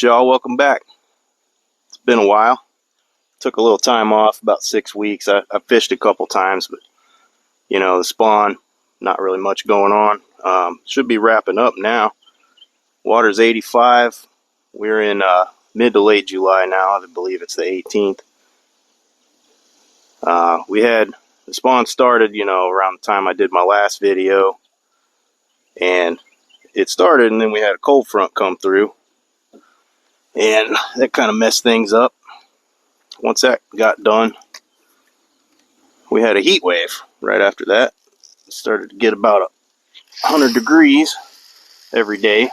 Alright y'all, welcome back. It's been a while. Took a little time off, about 6 weeks. I fished a couple times, but you know, the spawn, not really much going on. Should be wrapping up now. Water's 85. We're in mid to late July now. I believe it's the 18th. We had the spawn started, you know, around the time I did my last video. And it started, and then we had a cold front come through. And that kind of messed things up. Once that got done, we had a heat wave right after that. It started to get about 100 degrees every day.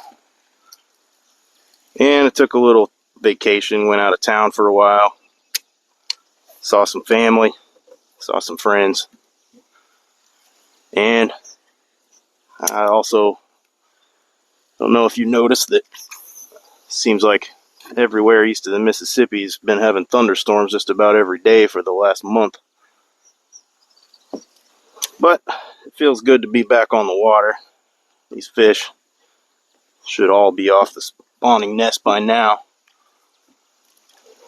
And it took a little vacation, went out of town for a while. Saw some family, saw some friends. And I also don't know if you noticed that seems like everywhere east of the Mississippi's been having thunderstorms just about every day for the last month. But it feels good to be back on the water. These fish should all be off the spawning nest by now.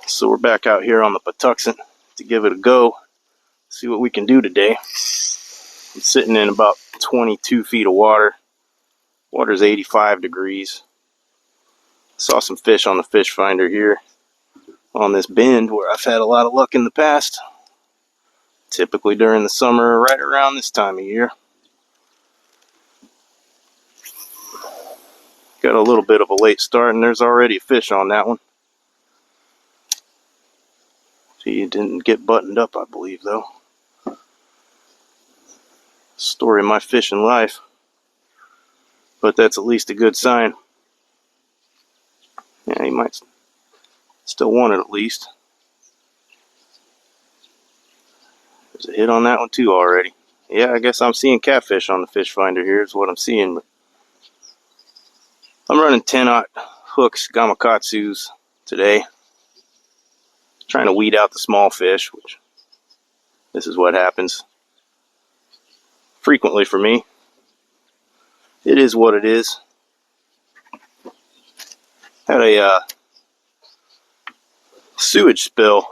So we're back out here on the Patuxent to give it a go. See what we can do today. I'm sitting in about 22 feet of water. Water's 85 degrees. Saw some fish on the fish finder here on this bend where I've had a lot of luck in the past. Typically during the summer, right around this time of year. Got a little bit of a late start, and there's already a fish on that one. He didn't get buttoned up, I believe, though. Story of my fishing life. But that's at least a good sign. Yeah, he might still want it at least. There's a hit on that one too already. Yeah, I guess I'm seeing catfish on the fish finder here is what I'm seeing. But I'm running 10-aught hooks, gamakatsus today. Trying to weed out the small fish, which this is what happens frequently for me. It is what it is. Had a sewage spill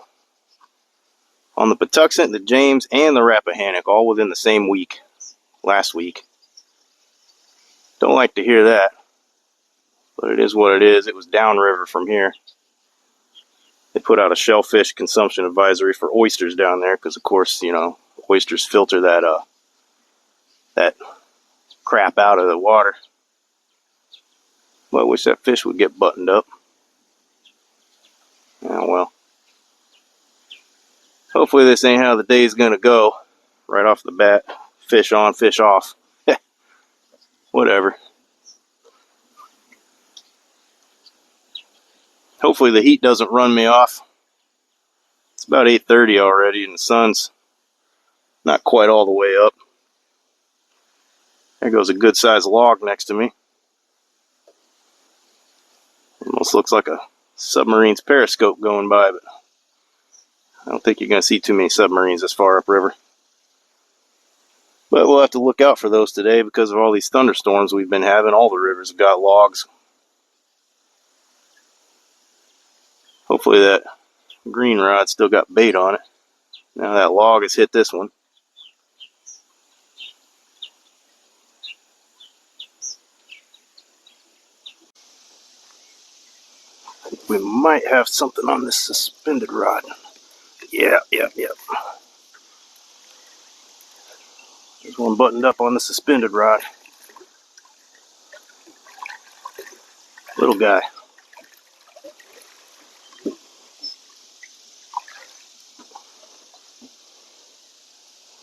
on the Patuxent, the James, and the Rappahannock all within the same week, last week. Don't like to hear that, but it is what it is. It was downriver from here. They put out a shellfish consumption advisory for oysters down there because, of course, you know, oysters filter that crap out of the water. Well, I wish that fish would get buttoned up. Oh, well. Hopefully this ain't how the day's gonna go. Right off the bat. Fish on, fish off. Whatever. Hopefully the heat doesn't run me off. It's about 8:30 already and the sun's not quite all the way up. There goes a good sized log next to me. Almost looks like a submarine's periscope going by, but I don't think you're going to see too many submarines this far upriver. But we'll have to look out for those today because of all these thunderstorms we've been having. All the rivers have got logs. Hopefully that green rod still got bait on it. Now that log has hit this one. We might have something on this suspended rod. Yeah. There's one buttoned up on the suspended rod. Little guy.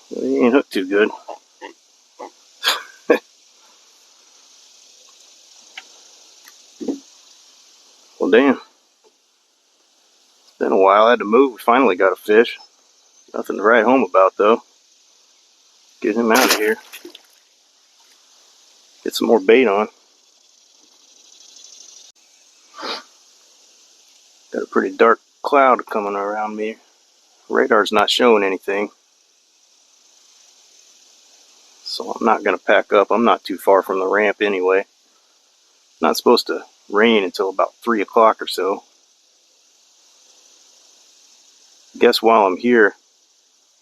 Well, he ain't hooked too good. Well, damn. It's been a while. I had to move. We finally got a fish. Nothing to write home about, though. Get him out of here. Get some more bait on. Got a pretty dark cloud coming around me. Radar's not showing anything. So I'm not going to pack up. I'm not too far from the ramp anyway. Not supposed to rain until about 3 o'clock or so. Guess while I'm here,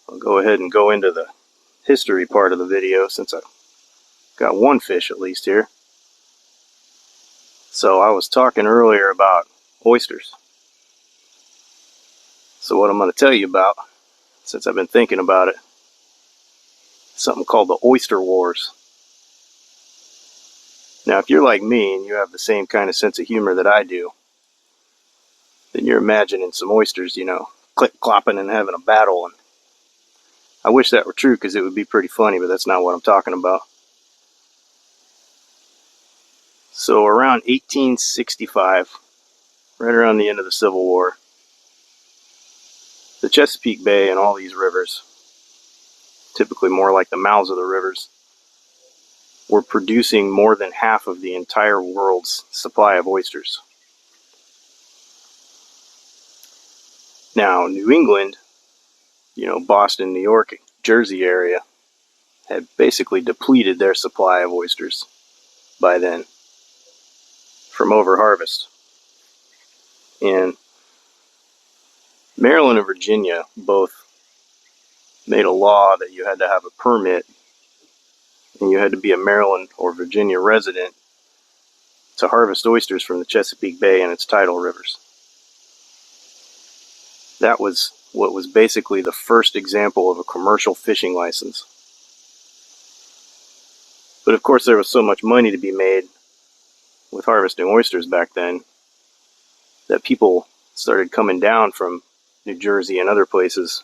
I'll go ahead and go into the history part of the video since I've got one fish at least here. So I was talking earlier about oysters. So what I'm going to tell you about, since I've been thinking about it, is something called the Oyster Wars. Now, if you're like me and you have the same kind of sense of humor that I do, then you're imagining some oysters, clip-clopping and having a battle. And I wish that were true because it would be pretty funny, but that's not what I'm talking about. So around 1865, right around the end of the Civil War, the Chesapeake Bay and all these rivers, typically more like the mouths of the rivers, were producing more than half of the entire world's supply of oysters. Now, New England, Boston, New York, Jersey area, had basically depleted their supply of oysters by then from overharvest. And Maryland and Virginia both made a law that you had to have a permit and you had to be a Maryland or Virginia resident to harvest oysters from the Chesapeake Bay and its tidal rivers. That was what was basically the first example of a commercial fishing license. But of course there was so much money to be made with harvesting oysters back then that people started coming down from New Jersey and other places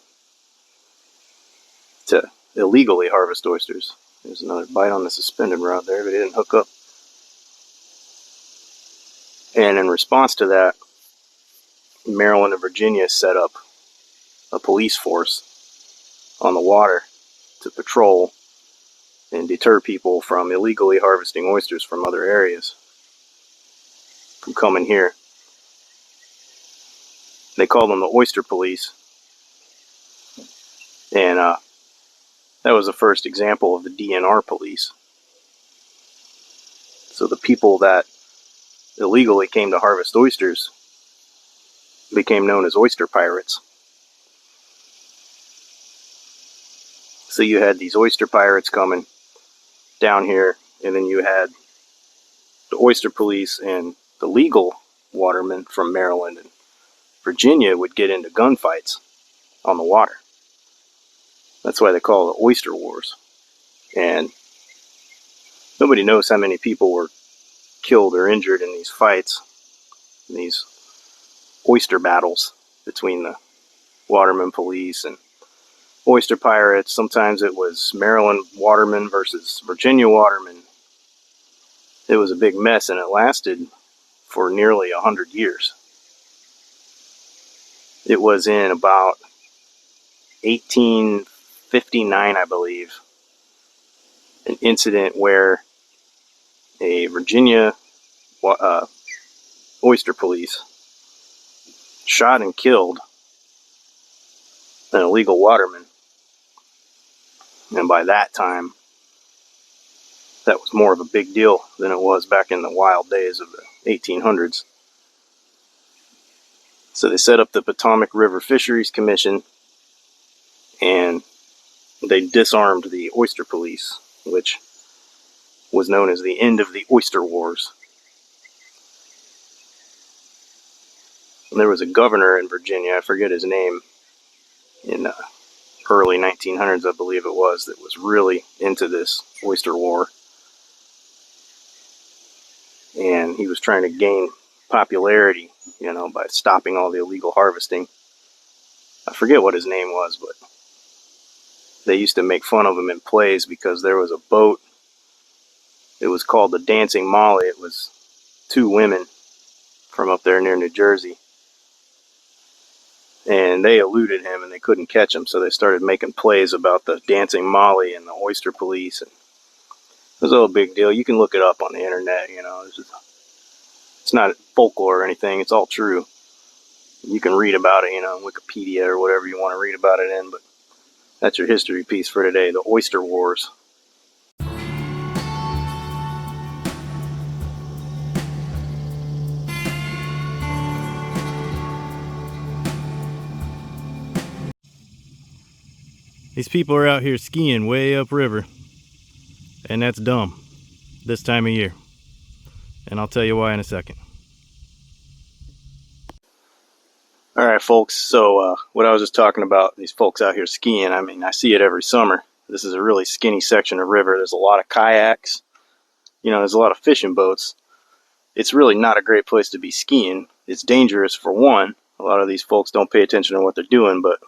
to illegally harvest oysters. There's another bite on the suspended rod there, but it didn't hook up. And in response to that, Maryland and Virginia set up a police force on the water to patrol and deter people from illegally harvesting oysters from other areas from coming here. They called them the Oyster Police. And that was the first example of the DNR police. So the people that illegally came to harvest oysters became known as Oyster Pirates. So you had these Oyster Pirates coming down here, and then you had the Oyster Police and the legal watermen from Maryland and Virginia would get into gunfights on the water. That's why they call it the Oyster Wars. And nobody knows how many people were killed or injured in these fights, in these oyster battles between the waterman police and Oyster Pirates. Sometimes it was Maryland watermen versus Virginia watermen. It was a big mess, and it lasted for nearly 100 years. It was in about 1859, I believe, an incident where a Virginia Oyster Police shot and killed an illegal waterman. And by that time, that was more of a big deal than it was back in the wild days of the 1800s. So they set up the Potomac River Fisheries Commission, and they disarmed the Oyster Police, which was known as the end of the Oyster Wars. And there was a governor in Virginia, I forget his name, in early 1900s, I believe it was, that was really into this oyster war. And he was trying to gain popularity, by stopping all the illegal harvesting. I forget what his name was, but they used to make fun of him in plays because there was a boat. It was called the Dancing Molly. It was two women from up there near New Jersey. And they eluded him and they couldn't catch him, so they started making plays about the Dancing Molly and the Oyster Police. And it was a little big deal. You can look it up on the internet, It's not folklore or anything. It's all true. You can read about it, on Wikipedia or whatever you want to read about it in. But that's your history piece for today, the Oyster Wars. These people are out here skiing way upriver, and that's dumb this time of year. And I'll tell you why in a second. Alright folks, so what I was just talking about, these folks out here skiing, I mean, I see it every summer. This is a really skinny section of river. There's a lot of kayaks, you know, there's a lot of fishing boats. It's really not a great place to be skiing. It's dangerous for one. A lot of these folks don't pay attention to what they're doing, but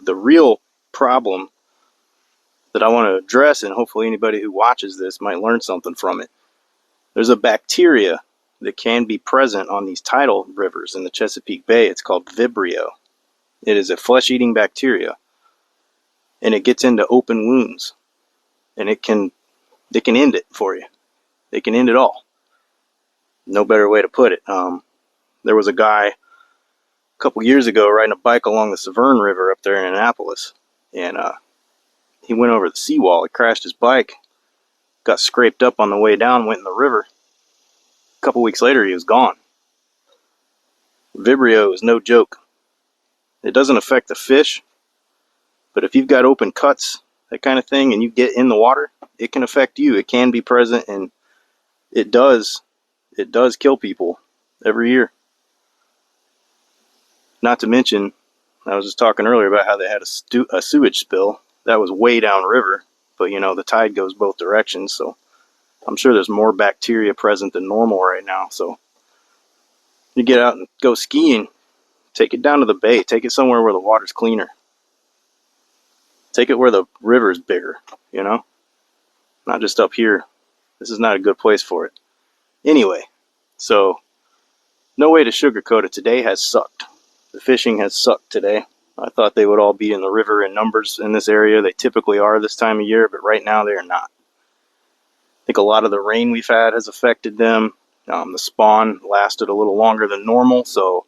the real problem that I want to address, and hopefully anybody who watches this might learn something from it. There's a bacteria that can be present on these tidal rivers in the Chesapeake Bay. It's called Vibrio. It is a flesh-eating bacteria, and it gets into open wounds, and it can end it for you. It can end it all. No better way to put it. There was a guy a couple years ago riding a bike along the Severn River up there in Annapolis, and he went over the seawall. He crashed his bike, got scraped up on the way down, went in the river. A couple weeks later, he was gone. Vibrio is no joke. It doesn't affect the fish, but if you've got open cuts, that kind of thing, and you get in the water, it can affect you. It can be present, and it does kill people every year. Not to mention, I was just talking earlier about how they had a sewage spill. That was way downriver, but you know, the tide goes both directions, so I'm sure there's more bacteria present than normal right now. So you get out and go skiing, take it down to the bay, take it somewhere where the water's cleaner. Take it where the river's bigger, you know? Not just up here. This is not a good place for it. Anyway, so no way to sugarcoat it. Today has sucked. The fishing has sucked today. I thought they would all be in the river in numbers in this area. They typically are this time of year, but right now they are not. I think a lot of the rain we've had has affected them. The spawn lasted a little longer than normal, so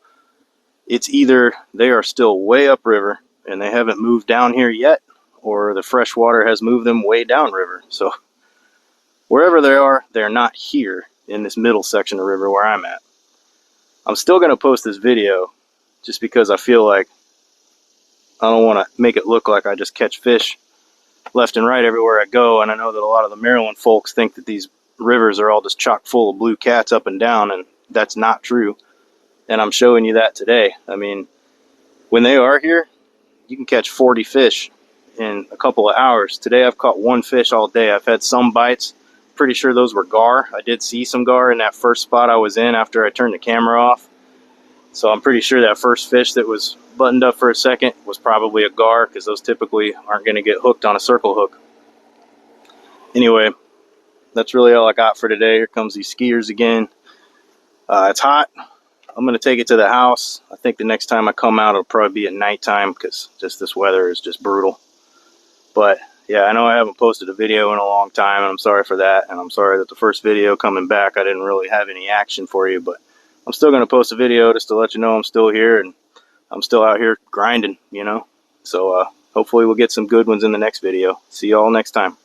it's either they are still way upriver and they haven't moved down here yet, or the fresh water has moved them way downriver. So wherever they are, they're not here in this middle section of river where I'm at. I'm still going to post this video just because I feel like I don't want to make it look like I just catch fish left and right everywhere I go, and I know that a lot of the Maryland folks think that these rivers are all just chock full of blue cats up and down, and that's not true. And I'm showing you that today. I mean, when they are here, you can catch 40 fish in a couple of hours. Today I've caught one fish all day. I've had some bites. Pretty sure those were gar. I did see some gar in that first spot I was in after I turned the camera off. So I'm pretty sure that first fish that was buttoned up for a second was probably a gar, because those typically aren't going to get hooked on a circle hook. Anyway, that's really all I got for today. Here comes these skiers again. It's hot. I'm going to take it to the house. I think the next time I come out, it'll probably be at nighttime, because just this weather is just brutal. But yeah, I know I haven't posted a video in a long time, and I'm sorry for that. And I'm sorry that the first video coming back, I didn't really have any action for you, but I'm still going to post a video just to let you know I'm still here, and I'm still out here grinding, you know. So hopefully we'll get some good ones in the next video. See y'all next time.